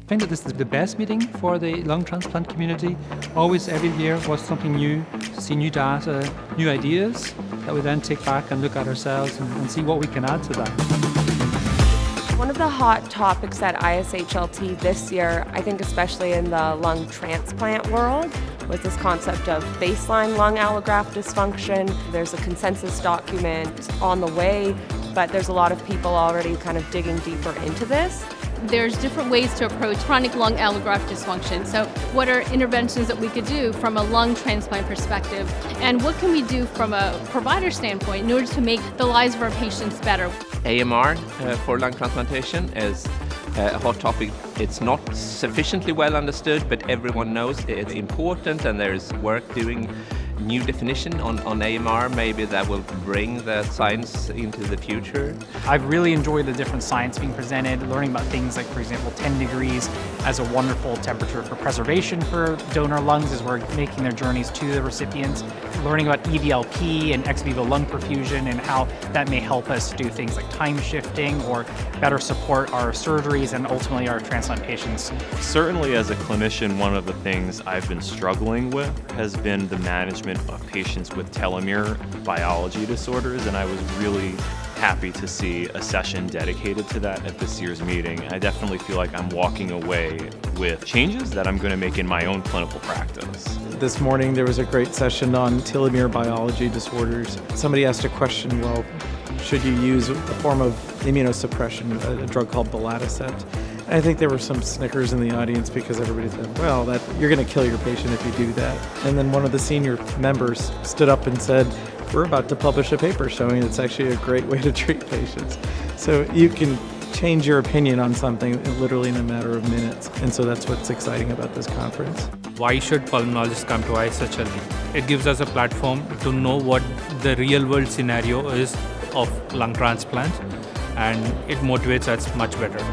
think that this is the best meeting for the lung transplant community. Always, every year was something new, to see new data, new ideas that we then take back and look at ourselves and see what we can add to that. One of the hot topics at ISHLT this year, I think especially in the lung transplant world, was this concept of baseline lung allograft dysfunction. There's a consensus document on the way, but there's a lot of people already kind of digging deeper into this. There's different ways to approach chronic lung allograft dysfunction. So what are interventions that we could do from a lung transplant perspective? And what can we do from a provider standpoint in order to make the lives of our patients better? AMR for lung transplantation is a hot topic. It's not sufficiently well understood, but everyone knows it's important, and there's work doing new definition on AMR. Maybe that will bring the science into the future. I've really enjoyed the different science being presented, learning about things like, for example, 10 degrees as a wonderful temperature for preservation for donor lungs as we're making their journeys to the recipients, learning about EVLP and ex vivo lung perfusion and how that may help us do things like time shifting or better support our surgeries and ultimately our transplant patients. Certainly as a clinician, one of the things I've been struggling with has been the management of patients with telomere biology disorders, and I was really happy to see a session dedicated to that at this year's meeting. I definitely feel like I'm walking away with changes that I'm going to make in my own clinical practice. This morning there was a great session on telomere biology disorders. Somebody asked a question, well, should you use a form of immunosuppression, a drug called belatacept? I think there were some snickers in the audience because everybody said, well, you're going to kill your patient if you do that. And then one of the senior members stood up and said, we're about to publish a paper showing it's actually a great way to treat patients. So you can change your opinion on something literally in a matter of minutes. And so that's what's exciting about this conference. Why should pulmonologists come to ISHLT? It gives us a platform to know what the real world scenario is of lung transplants, and it motivates us much better.